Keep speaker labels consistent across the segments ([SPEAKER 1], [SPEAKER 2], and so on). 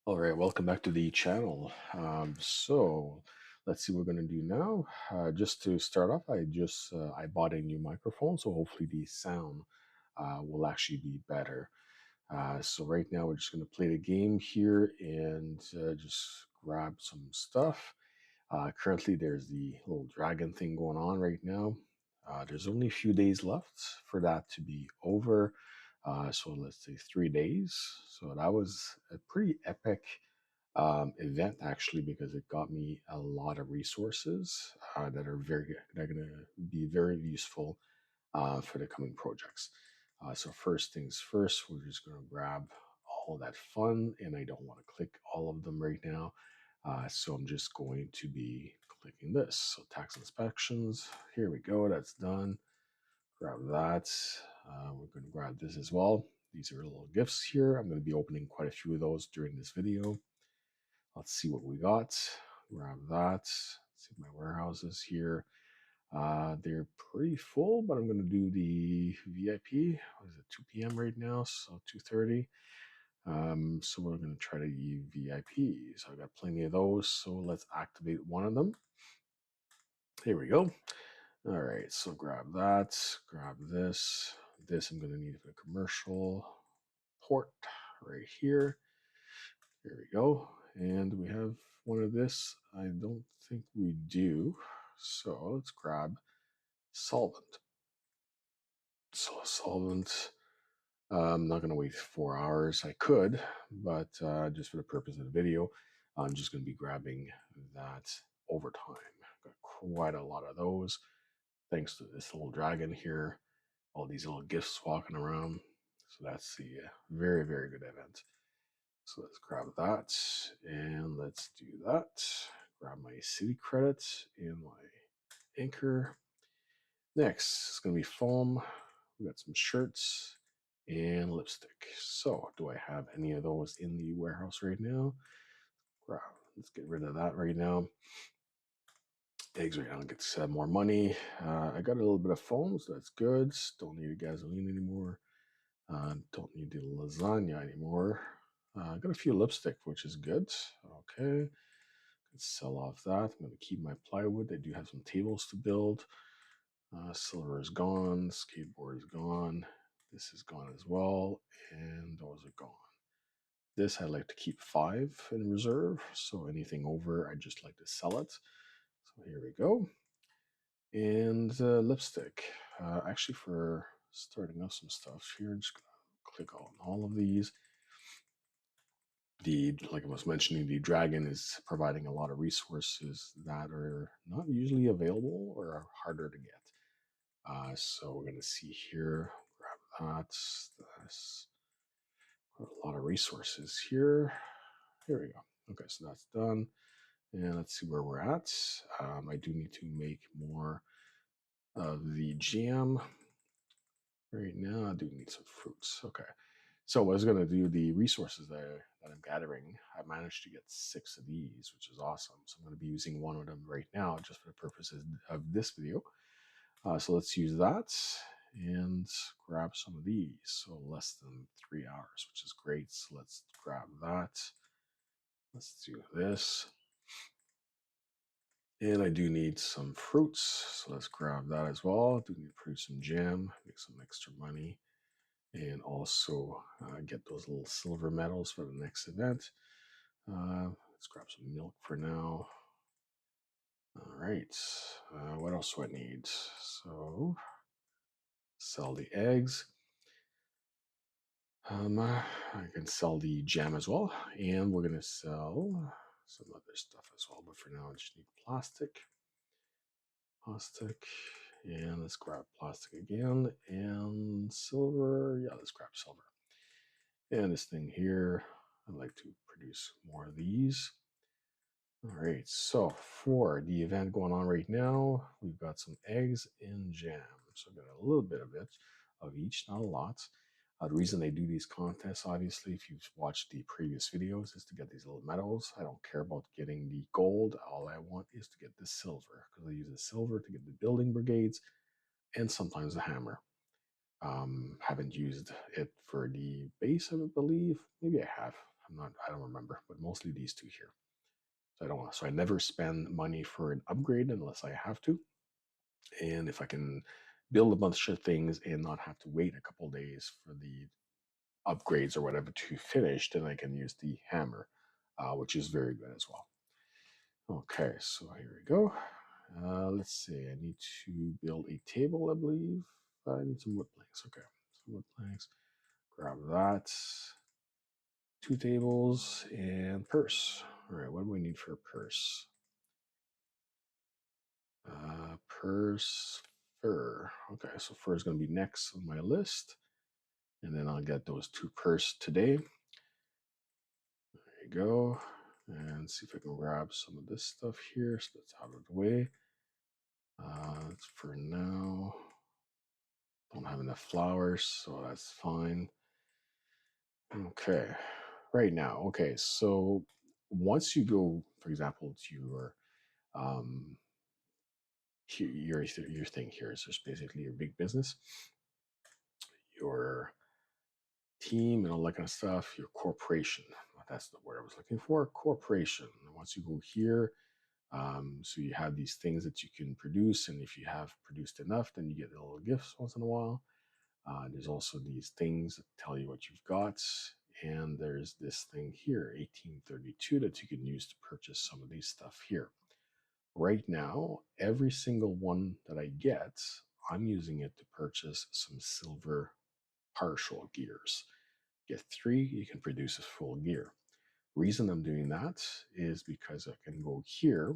[SPEAKER 1] All right, welcome back to the channel. So let's see what we're going to do now. Just to start off, I bought a new microphone, so hopefully the sound will actually be better. So right now we're just going to play the game here and just grab some stuff. Currently, there's the little dragon thing going on right now. There's only a few days left for that to be over. So let's say 3 days. So that was a pretty epic event actually because it got me a lot of resources that are going to be very useful for the coming projects. So first things first, we're just going to grab all that fun, and I don't want to click all of them right now. So I'm just going to be clicking this. So tax inspections, here we go, that's done. Grab that. We're going to grab this as well. These are little gifts here. I'm going to be opening quite a few of those during this video. Let's see what we got. Grab that. See my warehouses here. They're pretty full, but I'm going to do the VIP. What is it, 2 p.m. right now? So 2:30. So we're going to try to do VIP. So I got plenty of those. So let's activate one of them. Here we go. All right. So grab that. Grab this. This I'm going to need for the commercial port right here. Here we go. And we have one of this. I don't think we do. So let's grab solvent. So solvent. I'm not going to wait 4 hours. I could, but just for the purpose of the video, I'm just going to be grabbing that over time. Got quite a lot of those thanks to this little dragon here. All these little gifts walking around. So that's the very good event. So let's grab that and let's do that. Grab my city credits and my anchor. Next, it's going to be foam. We got some shirts and lipstick. So, do I have any of those in the warehouse right now? Grab. Let's get rid of that right now. Eggs right now get more money. I got a little bit of foam, so that's good. Don't need a gasoline anymore. Don't need the lasagna anymore. I got a few lipstick, which is good. Okay. Let's sell off that. I'm going to keep my plywood. I do have some tables to build. Silver is gone. Skateboard is gone. This is gone as well. And those are gone. This I like to keep 5 in reserve. So anything over, I just like to sell it. So here we go. And lipstick. Actually, for starting off some stuff here, I'm just going to click on all of these. Like I was mentioning, the dragon is providing a lot of resources that are not usually available or are harder to get. So we're going to see here, grab that. This, a lot of resources here. Here we go. Okay, so that's done. And let's see where we're at. I do need to make more of the jam. Right now, I do need some fruits. Okay. So I was going to do the resources that I'm gathering. I managed to get 6 of these, which is awesome. So I'm going to be using one of them right now just for the purposes of this video. So let's use that and grab some of these. So less than 3 hours, which is great. So let's grab that. Let's do this. And I do need some fruits. So let's grab that as well. I do need to produce some jam, make some extra money, and also get those little silver medals for the next event. Let's grab some milk for now. All right. What else do I need? So sell the eggs. I can sell the jam as well, and we're gonna sell some other stuff as well. But for now, I just need plastic, and let's grab plastic again, and silver. Yeah, let's grab silver. And this thing here, I'd like to produce more of these. All right, so for the event going on right now, we've got some eggs and jam. So I've got a little bit of it, of each, not a lot. The reason they do these contests, obviously, if you've watched the previous videos, is to get these little medals. I don't care about getting the gold. All I want is to get the silver, because I use the silver to get the building brigades and sometimes the hammer. Haven't used it for the base, I believe. Maybe I have. I don't remember, but mostly these two here. So I don't want, so I never spend money for an upgrade unless I have to. And if I can build a bunch of things and not have to wait a couple days for the upgrades or whatever to finish, then I can use the hammer, which is very good as well. Okay, so here we go. Let's see. I need to build a table, I believe. I need some wood planks. Okay, some wood planks. Grab that. Two tables and purse. All right, what do we need for a purse? Purse, fur. Okay, so fur is going to be next on my list. And then I'll get those two purse today. There you go. And see if I can grab some of this stuff here. So that's out of the way. That's for now. Don't have enough flowers, so that's fine. Okay. Right now, okay. So once you go, for example, to um, your thing here is just basically your big business, your team, and all that kind of stuff, your corporation. That's the word I was looking for. Corporation. And once you go here, so you have these things that you can produce, and if you have produced enough, then you get little gifts once in a while. There's also these things that tell you what you've got, and there's this thing here, 1832, that you can use to purchase some of these stuff here. Right now, every single one that I get, I'm using it to purchase some silver partial gears. Get three, you can produce a full gear. Reason I'm doing that is because I can go here,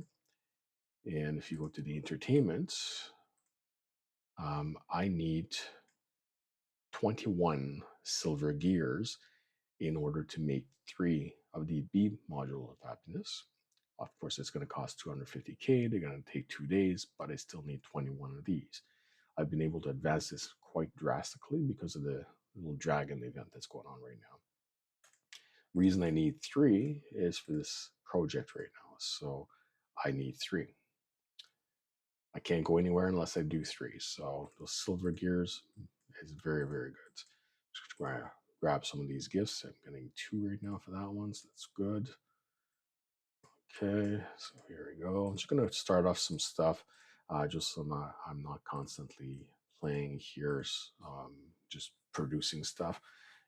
[SPEAKER 1] and if you go to the entertainment, I need 21 silver gears in order to make three of the B module of happiness. Of course, it's going to cost 250K. They're going to take 2 days, but I still need 21 of these. I've been able to advance this quite drastically because of the little dragon event that's going on right now. Reason I need three is for this project right now. So I need three. I can't go anywhere unless I do three. So those silver gears is very, very good. Just grab some of these gifts. I'm getting two right now for that one, so that's good. Okay, so here we go. I'm just gonna start off some stuff, just so I'm not constantly playing here, just producing stuff,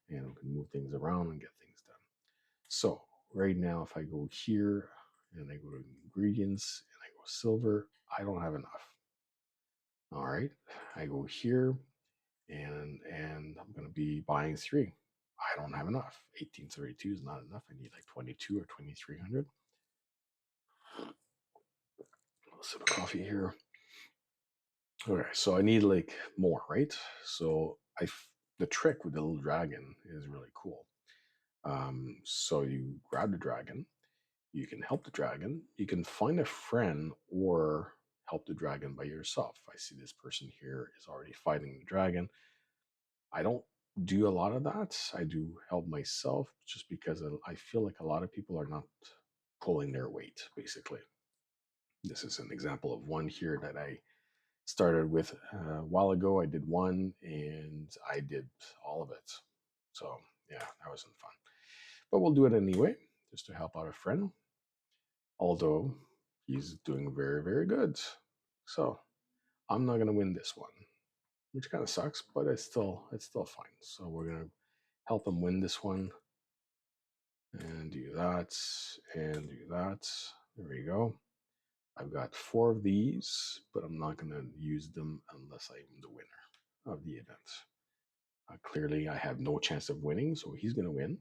[SPEAKER 1] and we can move things around and get things done. So right now, if I go here and I go to ingredients and I go silver, I don't have enough. All right, I go here and I'm gonna be buying three. I don't have enough. 1832 is not enough. I need like 22 or 2300. A sip of coffee here. Okay, so I need like more, right? So the trick with the little dragon is really cool. So you grab the dragon, you can help the dragon, you can find a friend or help the dragon by yourself. I see this person here is already fighting the dragon. I don't do a lot of that. I do help myself just because I feel like a lot of people are not pulling their weight, basically. This is an example of one here that I started with a while ago. I did one and I did all of it. So, yeah, that wasn't fun. But we'll do it anyway, just to help out a friend. Although he's doing very, very good. So, I'm not going to win this one, which kind of sucks, but it's still fine. So, we're going to help him win this one and do that and do that. There we go. I've got four of these, but I'm not going to use them unless I'm the winner of the event. Clearly, I have no chance of winning, so he's going to win.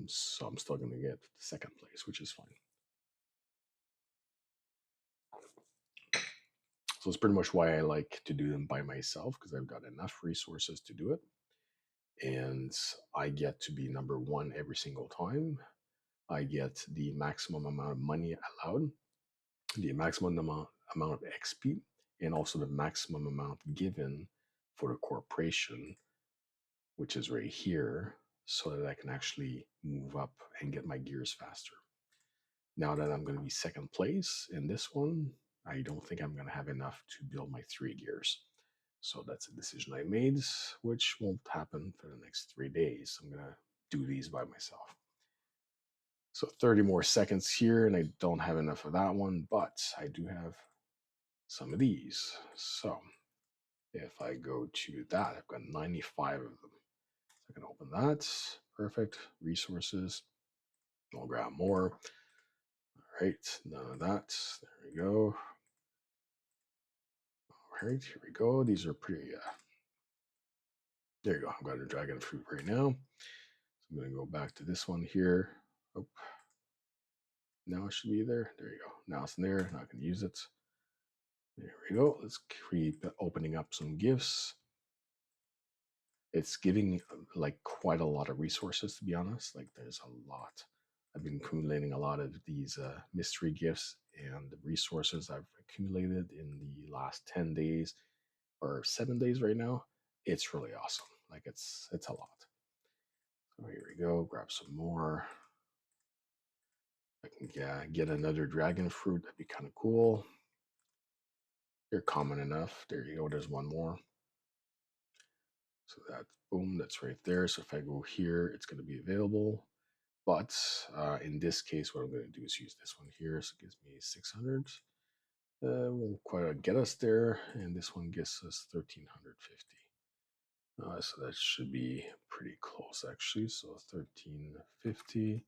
[SPEAKER 1] So I'm still going to get second place, which is fine. So it's pretty much why I like to do them by myself, because I've got enough resources to do it. And I get to be number one every single time. I get the maximum amount of money allowed, the maximum amount of XP, and also the maximum amount given for the corporation, which is right here, so that I can actually move up and get my gears faster. Now that I'm going to be second place in this one, I don't think I'm going to have enough to build my three gears. So that's a decision I made, which won't happen for the next 3 days. I'm going to do these by myself. So 30 more seconds here, and I don't have enough of that one, but I do have some of these. So if I go to that, I've got 95 of them. So I can open that. Perfect. Resources. I'll grab more. All right, none of that. There we go. All right, here we go. These are pretty, there you go. I've got a dragon fruit right now. So I'm going to go back to this one here. Oh, now it should be there. There you go. Now it's in there. Now I can use it. There we go. Let's keep opening up some gifts. It's giving like quite a lot of resources, to be honest. Like there's a lot. I've been accumulating a lot of these mystery gifts and resources I've accumulated in the last 10 days or 7 days right now. It's really awesome. Like it's a lot. So here we go. Grab some more. I can get another dragon fruit. That'd be kind of cool. They're common enough. There you go. There's one more. So that boom, that's right there. So if I go here, it's going to be available. But in this case, what I'm going to do is use this one here. So it gives me 600. Won't quite get us there. And this one gets us 1350. So that should be pretty close actually. So 1350,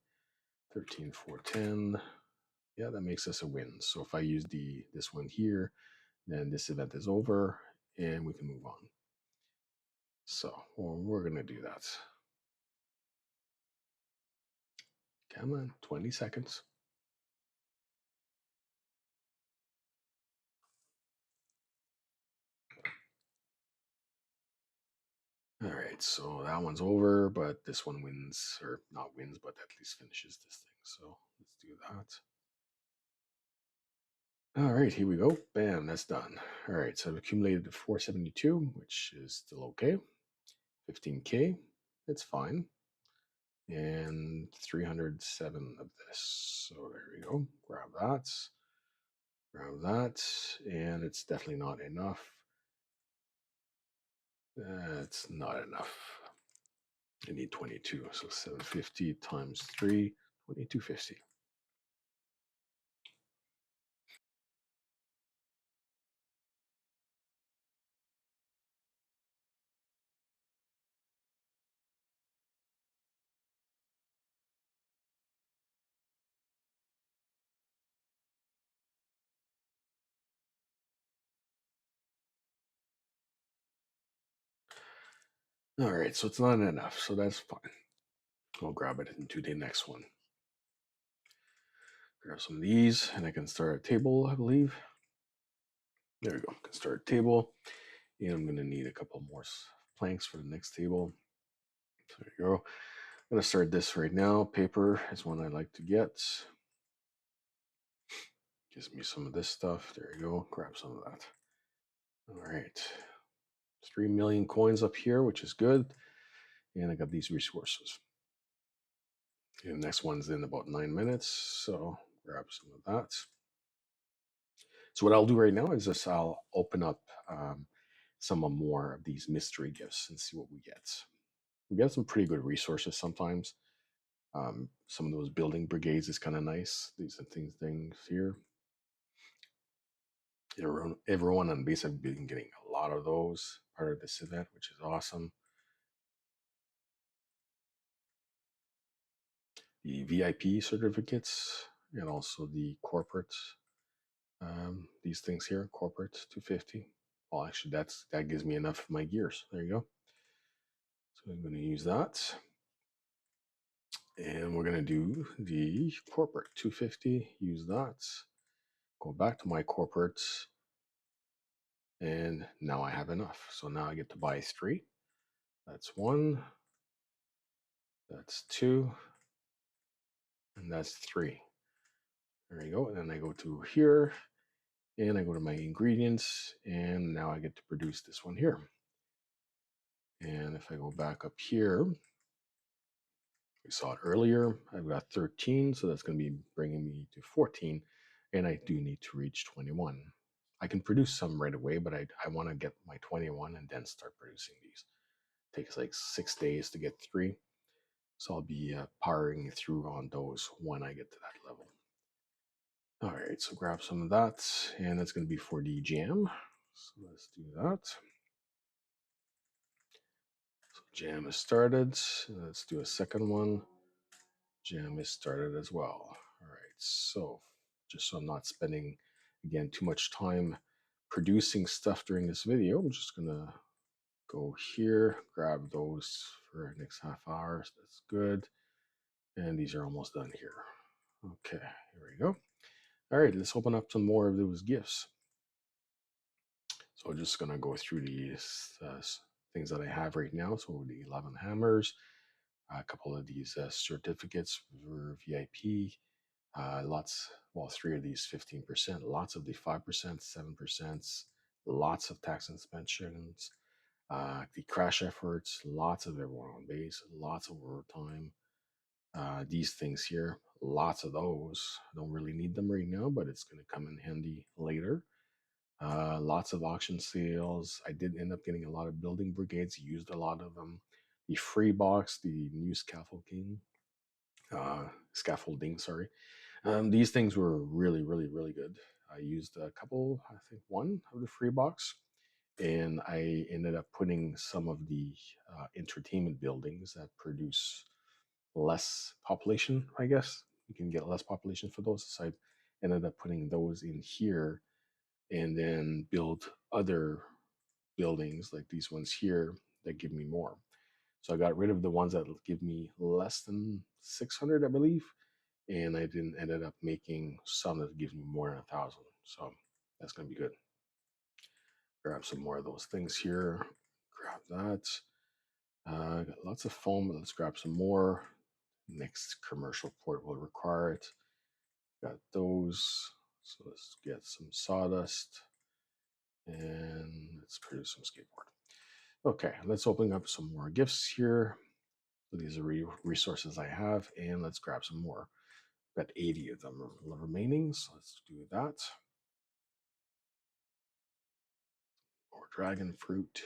[SPEAKER 1] 13410. Yeah, that makes us a win. So if I use this one here, then this event is over and we can move on. So we're going to do that. Come on, 20 seconds. All right, so that one's over, but this one wins, or not wins, but at least finishes this thing. So let's do that. All right, here we go. Bam, that's done. All right, so I've accumulated 472, which is still okay. 15K, it's fine. And 307 of this. So there we go. Grab that. Grab that. And it's definitely not enough. It's not enough. I need 22. So 750 times 3, 2250. All right, so it's not enough. So that's fine. I'll grab it into the next one. Grab some of these, and I can start a table, I believe. There we go. I can start a table. And I'm going to need a couple more planks for the next table. So there you go. I'm going to start this right now. Paper is one I like to get. Gives me some of this stuff. There you go. Grab some of that. All right. 3 million coins up here, which is good. And I got these resources. And the next one's in about 9 minutes. So grab some of that. So what I'll do right now is just I'll open up some more of these mystery gifts and see what we get. We get some pretty good resources sometimes. Some of those building brigades is kind of nice. These are things here. Everyone on base have been getting a lot of those part of this event, which is awesome. The VIP certificates and also the corporate. These things here, corporate 250. Well, actually, that gives me enough of my gears. There you go. So I'm going to use that. And we're going to do the corporate 250, use that. Go back to my corporate. And now I have enough. So now I get to buy 3. That's 1. That's 2. And that's 3. There you go. And then I go to here and I go to my ingredients. And now I get to produce this one here. And if I go back up here, we saw it earlier. I've got 13, so that's going to be bringing me to 14, and I do need to reach 21. I can produce some right away, but I want to get my 21 and then start producing these. It takes like 6 days to get 3. So I'll be powering through on those when I get to that level. All right, so grab some of that, and that's going to be for the jam. So let's do that. So jam is started. Let's do a second one. Jam is started as well. All right, so just so I'm not spending, again, too much time producing stuff during this video, I'm just going to go here, grab those for the next half hour. So that's good. And these are almost done here. Okay, here we go. All right, let's open up some more of those gifts. So I'm just gonna go through these things that I have right now. So the 11 hammers, a couple of these certificates for VIP, lots, well, three of these 15%, lots of the 5%, 7%, lots of tax inspections, the crash efforts, lots of everyone on base, lots of overtime. These things here, lots of those. I don't really need them right now, but it's going to come in handy later. Lots of auction sales. I did end up getting a lot of building brigades, used a lot of them. The free box, the new scaffolding, sorry. These things were really, really, really good. I used a couple, I think one of the free box, and I ended up putting some of the entertainment buildings that produce less population, I guess. You can get less population for those. So I ended up putting those in here and then build other buildings like these ones here that give me more. So I got rid of the ones that give me less than 600, I believe, and I didn't ended up making some that give me more than 1,000. So that's gonna be good. Grab some more of those things here. Grab that. Got lots of foam. Let's grab some more. Next commercial port will require it. Got those. So let's get some sawdust and let's produce some skateboard. Okay, let's open up some more gifts here. So these are resources I have, and let's grab some more. Got 80 of them remaining, so let's do that. More dragon fruit.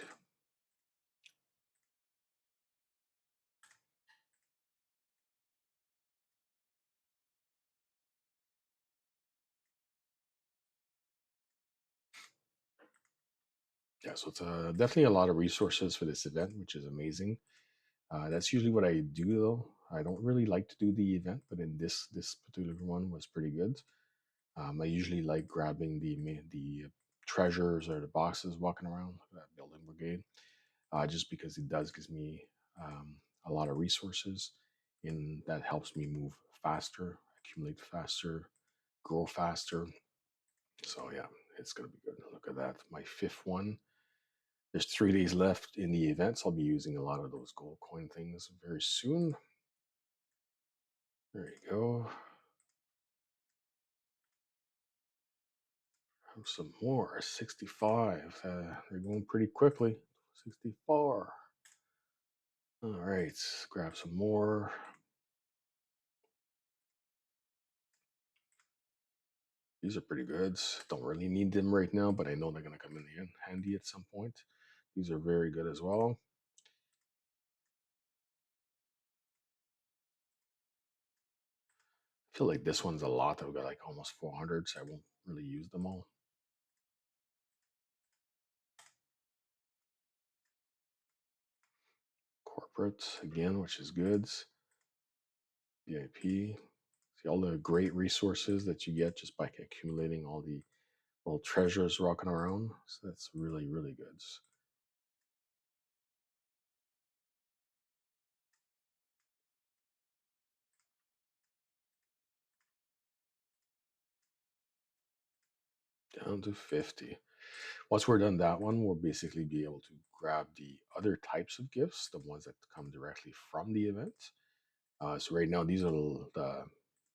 [SPEAKER 1] Yeah, so it's definitely a lot of resources for this event, which is amazing. That's usually what I do, though. I don't really like to do the event, but in this particular one was pretty good. I usually like grabbing the treasures or the boxes walking around that building brigade, just because it does gives me a lot of resources, and that helps me move faster, accumulate faster, grow faster. So yeah, it's gonna be good. Look at that, my fifth one. There's 3 days left in the event, so I'll be using a lot of those gold coin things very soon. There you go. Have some more. 65. They're going pretty quickly. 64. All right, grab some more. These are pretty good. Don't really need them right now, but I know they're going to come in handy at some point. These are very good as well. I feel like this one's a lot. I've got like almost 400, so I won't really use them all. Corporate, again, which is good. VIP. See all the great resources that you get just by accumulating all the little treasures rocking around. So that's really, really good. Down to 50. Once we're done that one, we'll basically be able to grab the other types of gifts, the ones that come directly from the event. So right now, these are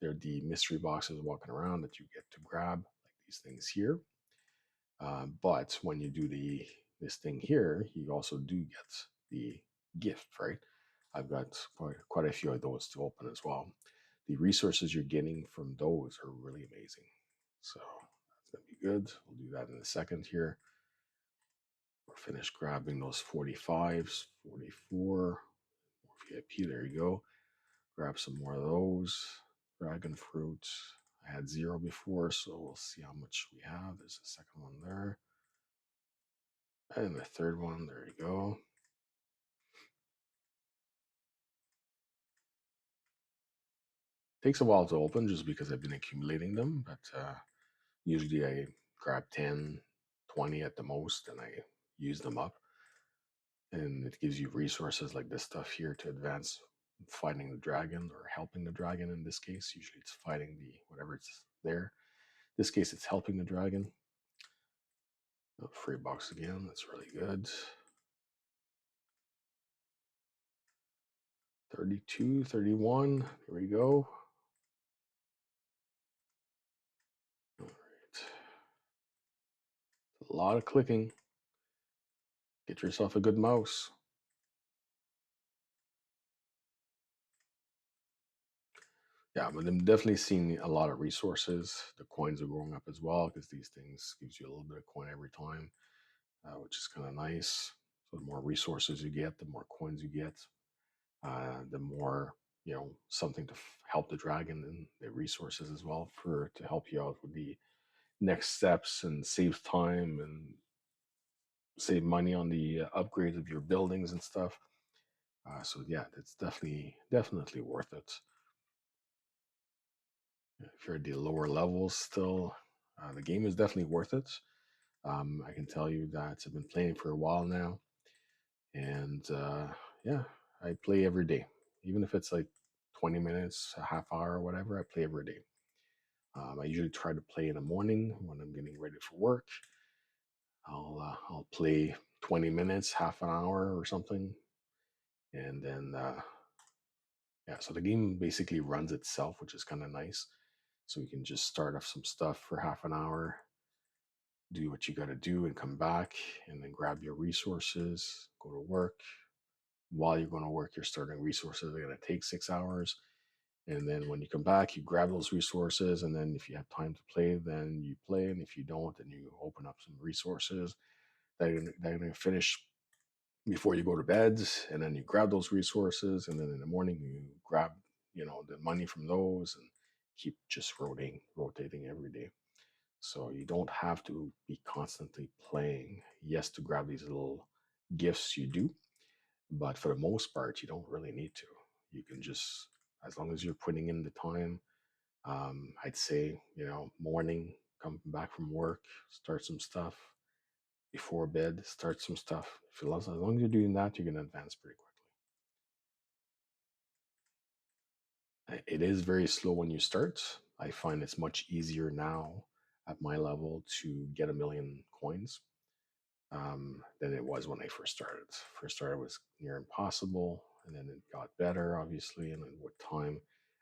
[SPEAKER 1] they're the mystery boxes walking around that you get to grab, like these things here. But when you do this thing here, you also do get the gift, right? I've got quite a few of those to open as well. The resources you're getting from those are really amazing. So that's gonna be good. We'll do that in a second here. We're finished grabbing those 45s, 44, more VIP. There you go. Grab some more of those. Dragon fruit. I had zero before, so we'll see how much we have. There's a second one there. And the third one, there you go. Takes a while to open just because I've been accumulating them, but usually I grab 10, 20 at the most, and I use them up. And it gives you resources like this stuff here to advance fighting the dragon or helping the dragon in this case. Usually it's fighting the whatever it's there. In this case, it's helping the dragon. Oh, free box again. That's really good. 32, 31. Here we go. All right. A lot of clicking. Get yourself a good mouse. Yeah, but I'm definitely seeing a lot of resources. The coins are going up as well because these things gives you a little bit of coin every time, which is kind of nice. So the more resources you get, the more coins you get, the more something to help the dragon and the resources as well for to help you out with the next steps and save time and save money on the upgrades of your buildings and stuff. So yeah, it's definitely worth it. If you're at the lower levels still, the game is definitely worth it. I can tell you that I've been playing for a while now, and yeah, I play every day, even if it's like 20 minutes, a half hour, or whatever. I play every day. I usually try to play in the morning when I'm getting ready for work. I'll play 20 minutes, half an hour, or something, and then yeah. So the game basically runs itself, which is kind of nice. So you can just start off some stuff for half an hour, do what you got to do, and come back, and then grab your resources, go to work. While you're going to work, you're starting resources that are going to take 6 hours. And then when you come back, you grab those resources. And then if you have time to play, then you play. And if you don't, then you open up some resources that are going to finish before you go to bed. And then you grab those resources. And then in the morning, you grab, the money from those and keep just rotating every day. So you don't have to be constantly playing. Yes, to grab these little gifts, you do, but for the most part, you don't really need to. You can just, as long as you're putting in the time, I'd say, morning, come back from work, start some stuff. Before bed, start some stuff. If you love, as long as you're doing that, you're going to advance pretty quickly. It is very slow when you start. I find it's much easier now at my level to get 1 million coins than it was when I first started. First started was near impossible, and then it got better, obviously. And then with time,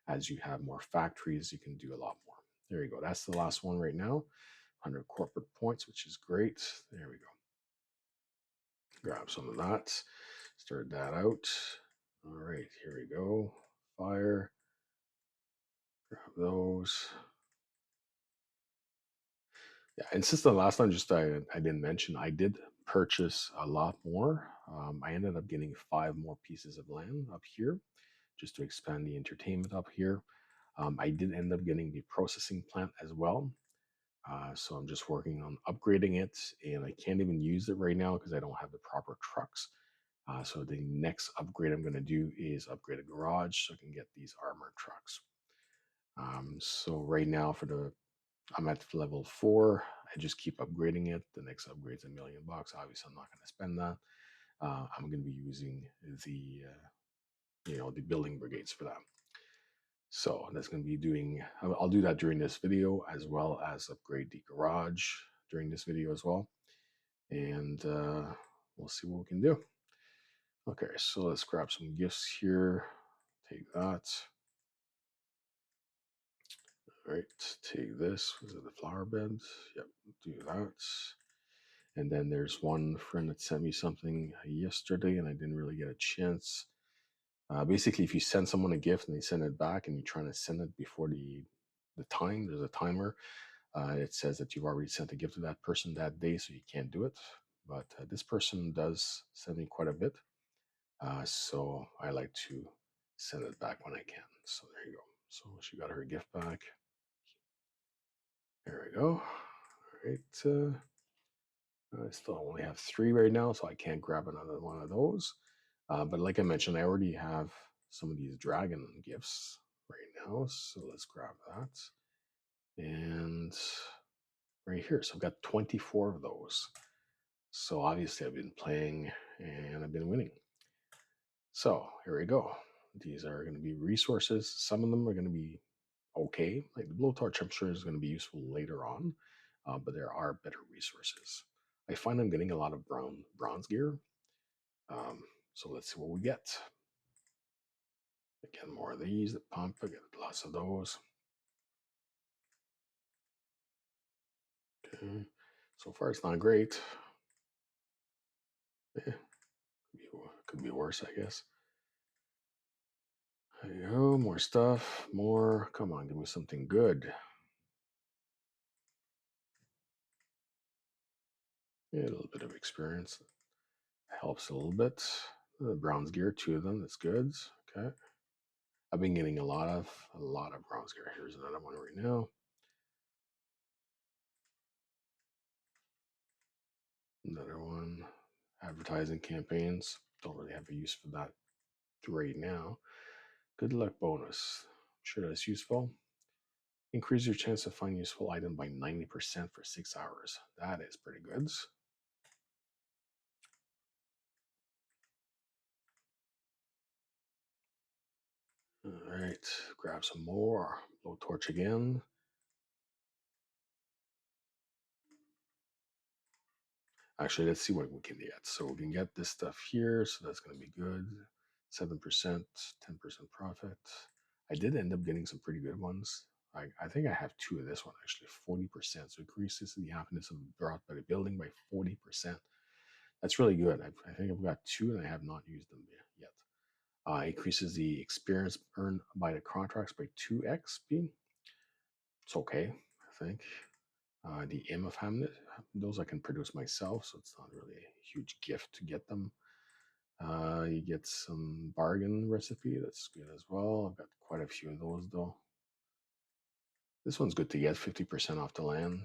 [SPEAKER 1] as you have more factories, you can do a lot more. There you go. That's the last one right now. 100 corporate points, which is great. There we go. Grab some of that. Start that out. All right, here we go. Fire. Grab those. Yeah, and since the last time, just I didn't mention, I did purchase a lot more. I ended up getting 5 more pieces of land up here just to expand the entertainment up here. I did end up getting the processing plant as well. So I'm just working on upgrading it, and I can't even use it right now because I don't have the proper trucks. So the next upgrade I'm going to do is upgrade a garage so I can get these armored trucks. So right now I'm at level 4. I just keep upgrading it. The next upgrade's $1 million. Obviously, I'm not going to spend that. I'm going to be using the building brigades for that. So that's going to be doing. I'll do that during this video as well as upgrade the garage during this video as well, and we'll see what we can do. Okay, so let's grab some gifts here. Take that. All right, take this. Was it the flower bed? Yep, do that. And then there's one friend that sent me something yesterday, and I didn't really get a chance. Basically, if you send someone a gift and they send it back, and you're trying to send it before the time, there's a timer. It says that you've already sent a gift to that person that day, so you can't do it. But this person does send me quite a bit, so I like to send it back when I can. So there you go. So she got her gift back. There we go. All right. I still only have three right now, so I can't grab another one of those. But like I mentioned, I already have some of these dragon gifts right now. So let's grab that. And right here. So I've got 24 of those. So obviously I've been playing and I've been winning. So here we go. These are going to be resources. Some of them are going to be okay. Like the blowtorch, I'm sure is going to be useful later on, but there are better resources. I find I'm getting a lot of bronze gear. Um, so let's see what we get. Again, more of these. The pump, I get lots of those. Okay. So far, it's not great. Yeah, could be worse, I guess. There you go. More stuff. More. Come on, give me something good. Yeah, a little bit of experience helps a little bit. The bronze gear, two of them. That's good. Okay. I've been getting a lot of bronze gear. Here's another one right now. Another one. Advertising campaigns. Don't really have a use for that right now. Good luck bonus. I'm sure that's useful. Increase your chance to find useful item by 90% for 6 hours. That is pretty good. All right, grab some more. Blow torch again. Actually, let's see what we can get. So we can get this stuff here. So that's going to be good. 7%, 10% profit. I did end up getting some pretty good ones. I think I have two of this one actually, 40%. So increases the happiness of brought by the building by 40%. That's really good. I think I've got two and I have not used them yet. Increases the experience earned by the contracts by 2x. It's okay, I think. The M of Hamlet, those I can produce myself, so it's not really a huge gift to get them. You get some bargain recipe, that's good as well. I've got quite a few of those though. This one's good to get, 50% off the land.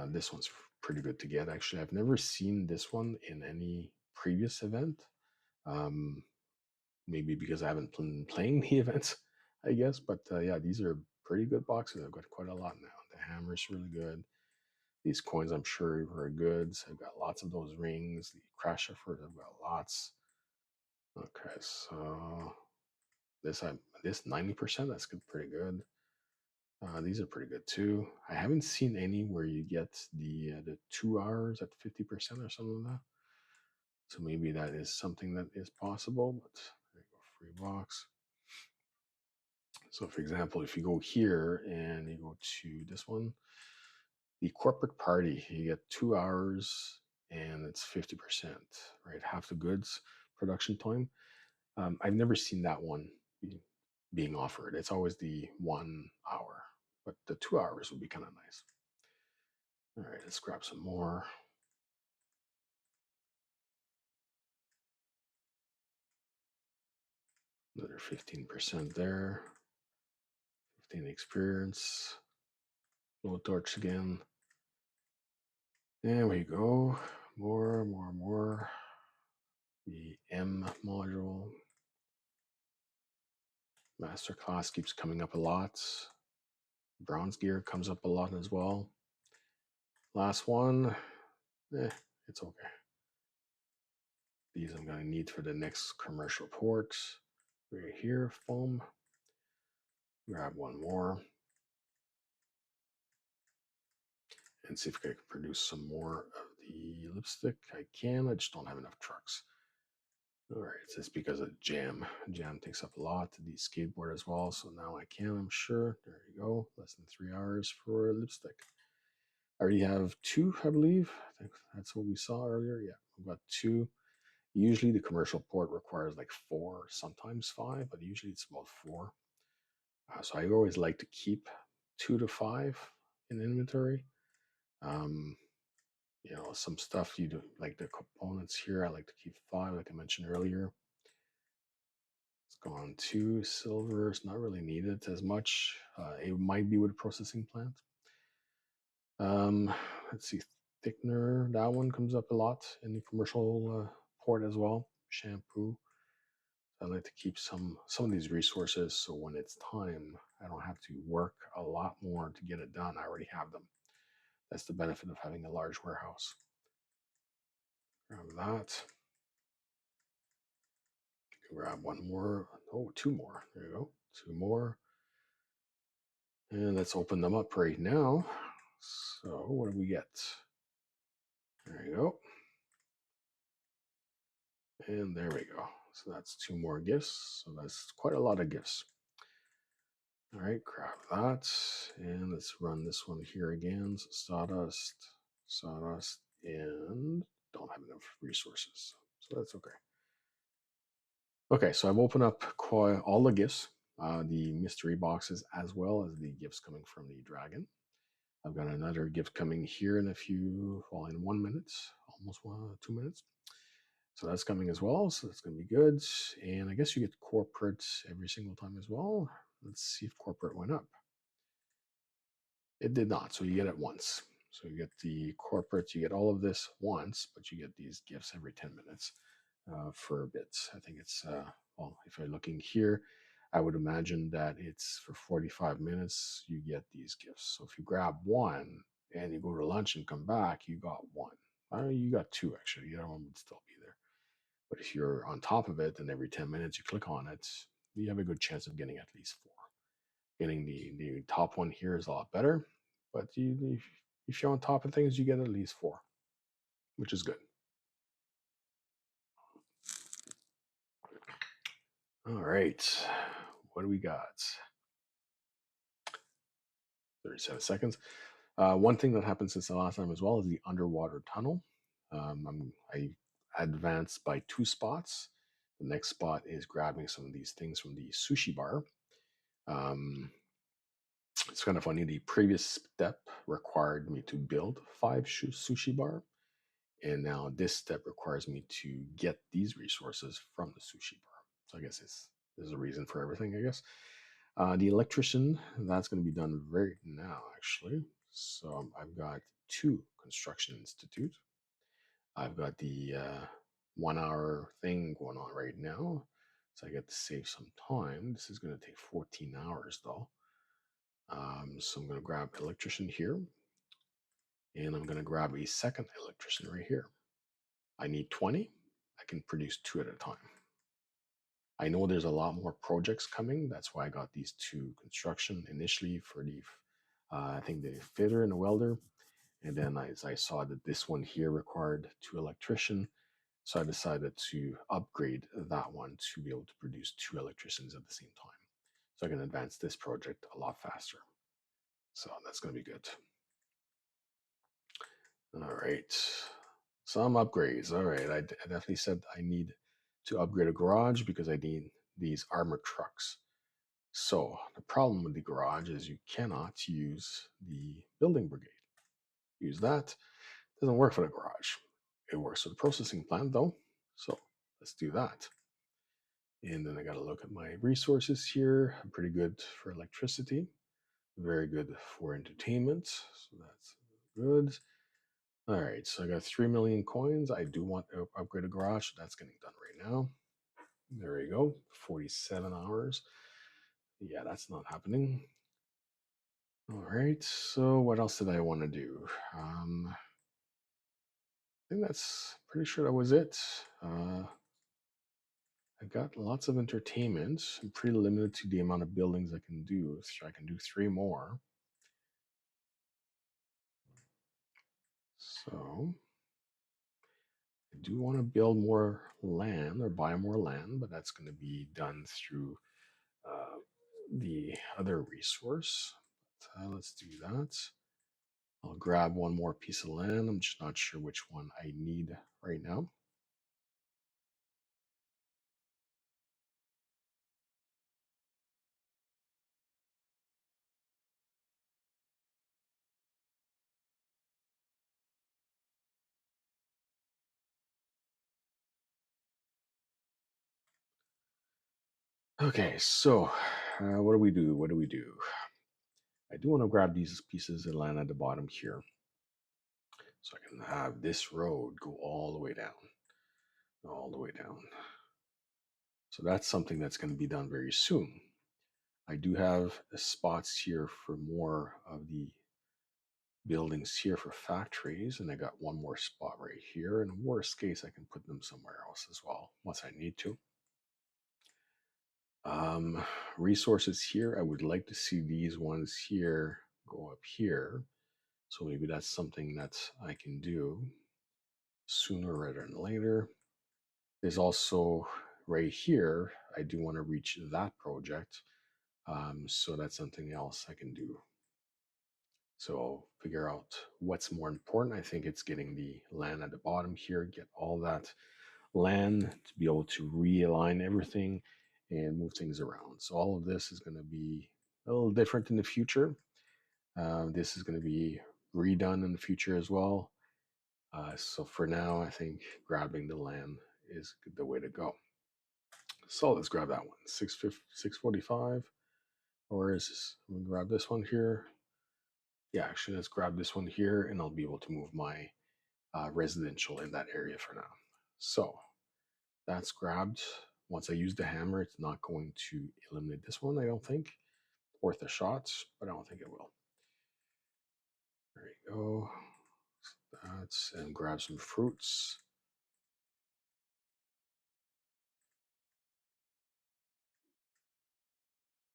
[SPEAKER 1] This one's pretty good to get, actually. I've never seen this one in any previous event. Um, Maybe because I haven't been playing the events, I guess. But yeah, these are pretty good boxes. I've got quite a lot now. The hammer's really good. These coins, I'm sure, are good. So I've got lots of those rings. The crash effort, I've got lots. Okay, so this 90%, that's good, pretty good. These are pretty good too. I haven't seen any where you get the 2 hours at 50% or something like that. So maybe that is something that is possible. But there you go, free box. So, for example, if you go here and you go to this one, the corporate party, you get 2 hours and it's 50%, right? Half the goods production time. I've never seen that one being offered. It's always the 1 hour, but the 2 hours would be kind of nice. All right, let's grab some more. Another 15% there. 15 experience. Low torch again. There we go. More, more, more. The M module. Masterclass keeps coming up a lot. Bronze gear comes up a lot as well. Last one. It's okay. These I'm going to need for the next commercial port. Right here, foam. Grab one more. And see if I can produce some more of the lipstick. I can, I just don't have enough trucks. All right, it's just because of jam. Jam takes up a lot. The skateboard as well. So now I can, I'm sure. There you go. Less than 3 hours for lipstick. I already have two, I believe. I think that's what we saw earlier. Yeah, I've got two. Usually the commercial port requires like four, sometimes five, but usually it's about four. So I always like to keep 2 to 5 in inventory. Um, some stuff you do like the components here. I like to keep five, like I mentioned earlier. Gone two. Silver is not really needed as much. It might be with a processing plant. Um, let's see, thickener. That one comes up a lot in the commercial port as well. Shampoo. I like to keep some of these resources so when it's time, I don't have to work a lot more to get it done. I already have them. That's the benefit of having a large warehouse. Grab that. Grab one more. Oh, two more. There you go. Two more. And let's open them up right now. So what do we get? There you go. And there we go. So that's two more gifts. So that's quite a lot of gifts. All right, grab that. And let's run this one here again. So sawdust, and don't have enough resources. So that's okay. Okay, so I've opened up quite all the gifts, the mystery boxes, as well as the gifts coming from the dragon. I've got another gift coming here in a few, well, in 1 minute, almost 2 minutes. So that's coming as well. So that's going to be good. And I guess you get corporate every single time as well. Let's see if corporate went up. It did not. So you get it once. So you get the corporate, you get all of this once, but you get these gifts every 10 minutes for a bit. I think it's, well, if you're looking here, I would imagine that it's for 45 minutes, you get these gifts. So if you grab one and you go to lunch and come back, you got one. You got two, actually. The other one would still be there. But if you're on top of it and every 10 minutes you click on it, you have a good chance of getting at least four. Getting the top one here is a lot better, but if you're on top of things, you get at least four, which is good. All right, what do we got? 37 seconds. One thing that happened since the last time as well is the underwater tunnel. I advanced by 2 spots. The next spot is grabbing some of these things from the sushi bar. Um, it's kind of funny. The previous step required me to build 5 sushi bar. And now this step requires me to get these resources from the sushi bar. So I guess there's a reason for everything, I guess. The electrician, that's going to be done right now, actually. So I've got 2 construction institute. I've got the 1 hour thing going on right now. So I get to save some time. This is going to take 14 hours though. So I'm going to grab electrician here, and I'm going to grab a second electrician right here. I need 20. I can produce 2 at a time. I know there's a lot more projects coming. That's why I got these 2 construction initially for the, I think the fitter and the welder. And then as I saw that this one here required 2 electrician, so I decided to upgrade that one to be able to produce 2 electricians at the same time. So I can advance this project a lot faster. So that's going to be good. All right. Some upgrades. All right. I definitely said I need to upgrade a garage because I need these armored trucks. So the problem with the garage is you cannot use the building brigade. Use that. Doesn't work for the garage. It works for the processing plant though. So let's do that. And then I got to look at my resources here. I'm pretty good for electricity. Very good for entertainment. So that's good. All right, so I got 3 million coins. I do want to upgrade a garage. That's getting done right now. There we go. 47 hours. Yeah, that's not happening. All right, so what else did I want to do? I think that's pretty sure that was it. I got lots of entertainment. I'm pretty limited to the amount of buildings I can do. So I can do 3 more. So I do want to build more land or buy more land, but that's going to be done through uh, the other resource. But, let's do that. I'll grab one more piece of land. I'm just not sure which one I need right now. Okay, so what do we do? What do we do? I do want to grab these pieces and land at the bottom here. So I can have this road go all the way down, all the way down. So that's something that's going to be done very soon. I do have spots here for more of the buildings here for factories, and I got one more spot right here. In worst case, I can put them somewhere else as well once I need to. Um, Resources here, I would like to see these ones here go up here. So maybe that's something that I can do sooner rather than later. There's also right here, I do want to reach that project. So that's something else I can do. So I'll figure out what's more important. I think it's getting the land at the bottom here, get all that land to be able to realign everything and move things around. So all of this is going to be a little different in the future. This is going to be redone in the future as well. So for now, I think grabbing the land is the way to go. So let's grab that one. 645. Or is this? I'm gonna grab this one here. Yeah, actually, let's grab this one here, and I'll be able to move my residential in that area for now. So that's grabbed. Once I use the hammer, it's not going to eliminate this one, I don't think. Worth a shot, but I don't think it will. There you go. That's and grab some fruits.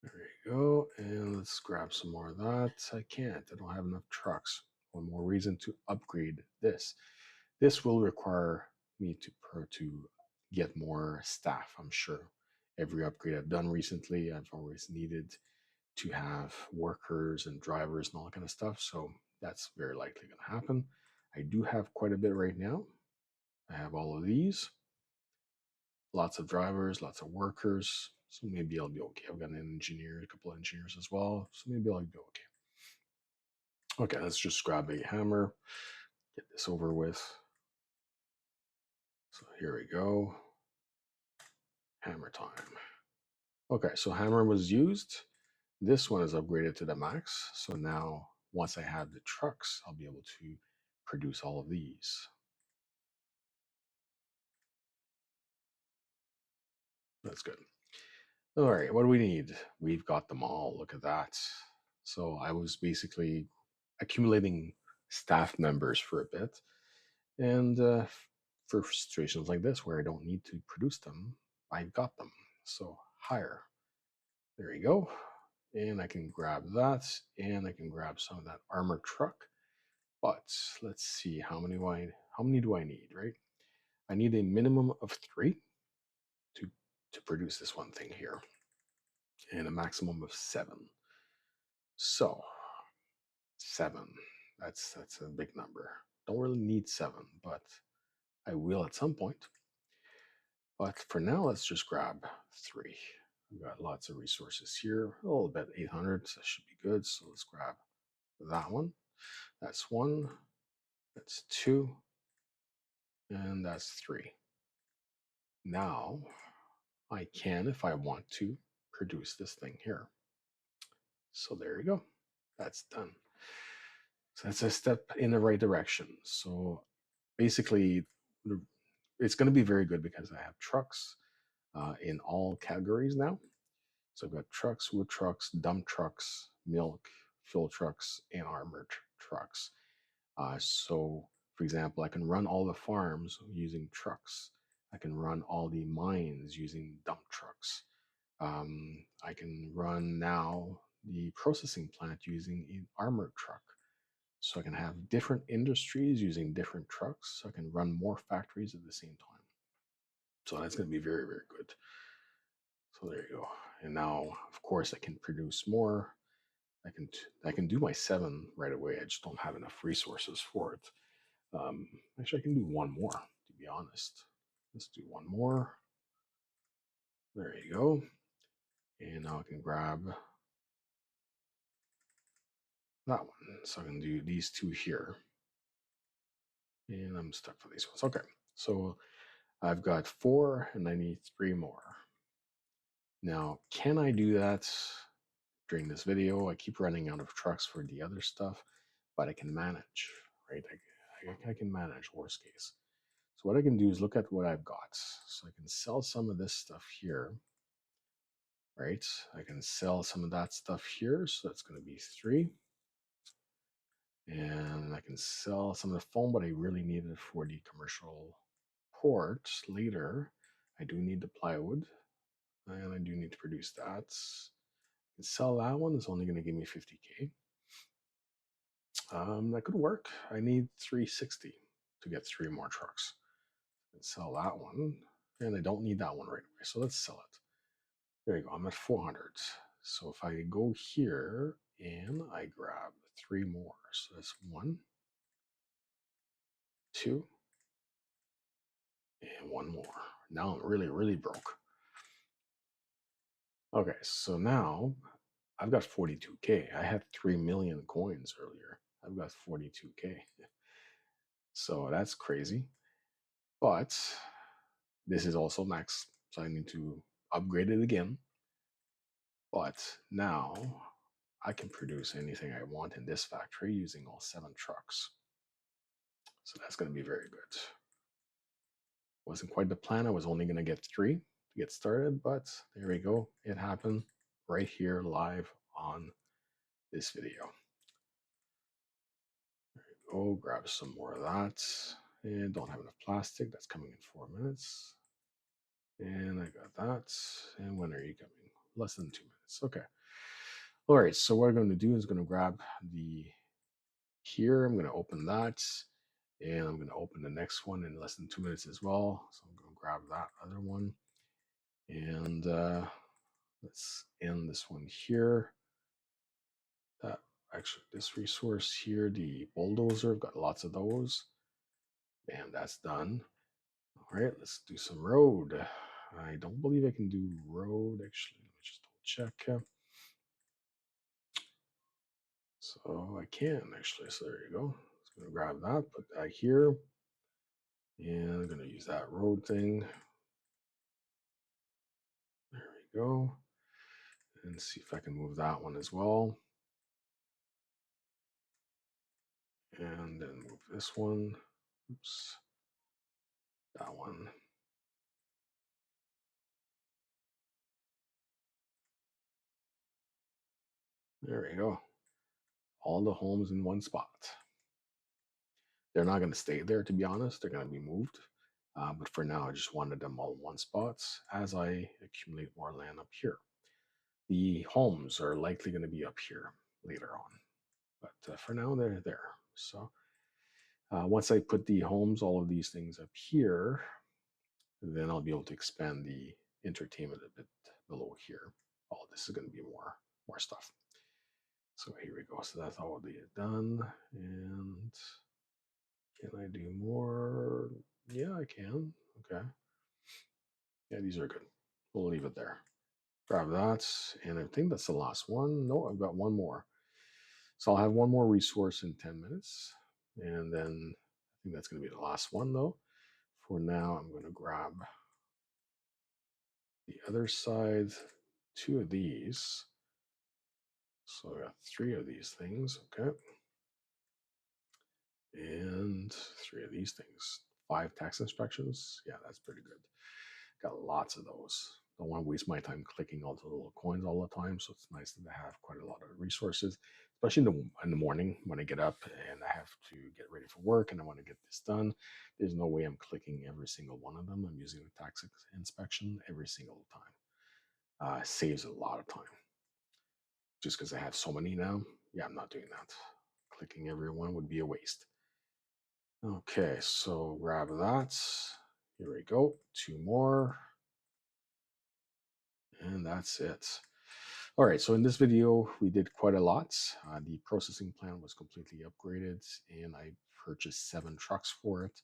[SPEAKER 1] There you go. And let's grab some more of that. I can't. I don't have enough trucks. One more reason to upgrade this. This will require me to get more staff, I'm sure. Every upgrade I've done recently, I've always needed to have workers and drivers and all that kind of stuff. So that's very likely going to happen. I do have quite a bit right now. I have all of these, lots of drivers, lots of workers. So maybe I'll be okay. I've got an engineer, a couple of engineers as well. So maybe I'll be okay. Okay, let's just grab a hammer, get this over with. So here we go. Hammer time. Okay, so hammer was used. This one is upgraded to the max. So now once I have the trucks, I'll be able to produce all of these. That's good. All right, what do we need? We've got them all. Look at that. So I was basically accumulating staff members for a bit. And for situations like this where I don't need to produce them, I've got them. So hire. There you go. And I can grab that, and I can grab some of that armored truck. But let's see, how many do I need, right? I need a minimum of 3 to to produce this one thing here, and a maximum of 7. So 7. That's a big number. Don't really need 7, but I will at some point. But for now, let's just grab 3. We've got lots of resources here. A little bit 800, so that should be good. So let's grab that one. That's 1. That's 2. And that's 3. Now I can, if I want to, produce this thing here. So there you go. That's done. So that's a step in the right direction. So basically, it's going to be very good because I have trucks in all categories now. So I've got trucks, wood trucks, dump trucks, milk, fuel trucks, and armored trucks. So, for example, I can run all the farms using trucks. I can run all the mines using dump trucks. I can run now the processing plant using an armored truck. So I can have different industries using different trucks. So I can run more factories at the same time. So that's going to be very, very good. So there you go. And now, of course, I can produce more. I can do my 7 right away. I just don't have enough resources for it. Actually, I can do one more, to be honest. Let's do one more. There you go. And now I can grab that one. So I can do these 2 here. And I'm stuck for these ones. Okay. So I've got 4 and I need 3 more. Now, can I do that during this video? I keep running out of trucks for the other stuff, but I can manage, right? I can manage worst case. So what I can do is look at what I've got. So I can sell some of this stuff here, right? I can sell some of that stuff here. So that's going to be 3. And I can sell some of the foam, but I really need it for the commercial port later. I do need the plywood, and I do need to produce that. I can sell that one. It's only going to give me 50K. That could work. I need 360 to get 3 more trucks. And sell that one, and I don't need that one right away. So let's sell it. There you go. I'm at 400. So if I go here and I grab 3 more, so that's 1, 2, and 1 more. Now I'm really, really broke. Okay, so now I've got 42K. I had 3 million coins earlier. I've got 42K. So that's crazy. But this is also max. So I need to upgrade it again. But now I can produce anything I want in this factory using all 7 trucks. So that's going to be very good. Wasn't quite the plan. I was only going to get 3 to get started, but there we go. It happened right here live on this video. Go grab some more of that. And don't have enough plastic. That's coming in 4 minutes. And I got that. And when are you coming? Less than 2 minutes. Okay. All right. So what I'm going to do is going to grab the here. I'm going to open that. And I'm going to open the next one in less than 2 minutes as well. So I'm going to grab that other one. And let's end this one here. That actually, this resource here, the bulldozer, I've got lots of those. And that's done. All right, let's do some road. I don't believe I can do road actually. Let me just double check. So I can actually. So there you go. Just gonna grab that, put that here, and I'm gonna use that road thing. There we go. And see if I can move that one as well. And then move this one. Oops. That one. There we go. All the homes in one spot. They're not going to stay there, to be honest. They're going to be moved. But for now, I just wanted them all in one spot as I accumulate more land up here. The homes are likely going to be up here later on. But for now, they're there. So once I put the homes, all of these things up here, then I'll be able to expand the entertainment a bit below here. All this is going to be more stuff. So here we go. So that's all done. And can I do more? Yeah, I can. Okay. Yeah, these are good. We'll leave it there. Grab that. And I think that's the last one. No, I've got one more. So I'll have one more resource in 10 minutes. And then I think that's going to be the last one, though. For now, I'm going to grab the other side, 2 of these. So I got 3 of these things. Okay. And 3 of these things. 5 tax inspections. Yeah, that's pretty good. Got lots of those. Don't want to waste my time clicking all the little coins all the time. So it's nice to have quite a lot of resources, especially in the morning when I get up and I have to get ready for work and I want to get this done. There's no way I'm clicking every single one of them. I'm using the tax inspection every single time. Saves a lot of time. Just because I have so many now, yeah, I'm not doing that. Clicking every one would be a waste. Okay, so grab that. Here we go. 2 more. And that's it. All right, so in this video, we did quite a lot. The processing plant was completely upgraded and I purchased 7 trucks for it.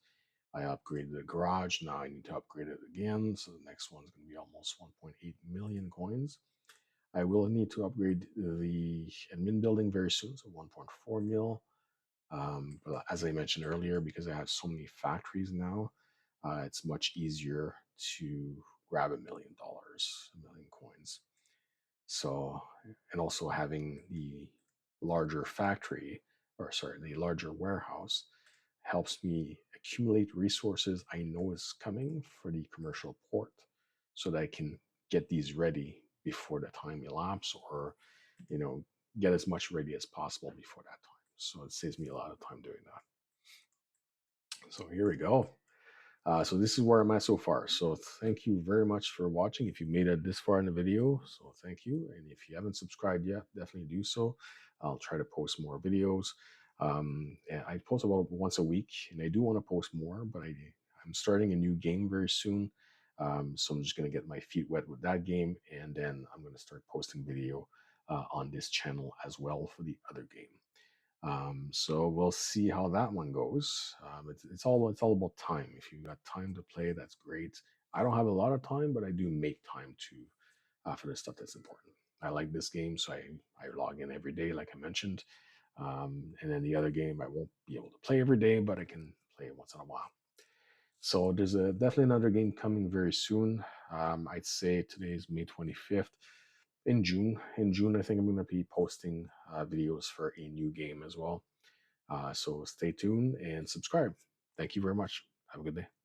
[SPEAKER 1] I upgraded the garage. Now I need to upgrade it again. So the next one's going to be almost 1.8 million coins. I will need to upgrade the admin building very soon, so 1.4 mil. But as I mentioned earlier, because I have so many factories now, it's much easier to grab $1 million, 1 million coins. So, and also having the larger factory, or sorry, the larger warehouse helps me accumulate resources I know is coming for the commercial port so that I can get these ready before the time elapse, or, you know, get as much ready as possible before that time. So it saves me a lot of time doing that. So here we go. So this is where I'm at so far. So thank you very much for watching. If you made it this far in the video, so thank you. And if you haven't subscribed yet, definitely do so. I'll try to post more videos. And I post about once a week, and I do want to post more, but I'm starting a new game very soon. So I'm just going to get my feet wet with that game, and then I'm going to start posting video on this channel as well for the other game. So we'll see how that one goes. It's all about time. If you've got time to play, that's great. I don't have a lot of time, but I do make time to for the stuff that's important. I like this game, so I log in every day, like I mentioned. And then the other game, I won't be able to play every day, but I can play it once in a while. So there's definitely another game coming very soon. I'd say today's May 25th. In June, I think I'm going to be posting videos for a new game as well. So stay tuned and subscribe. Thank you very much. Have a good day.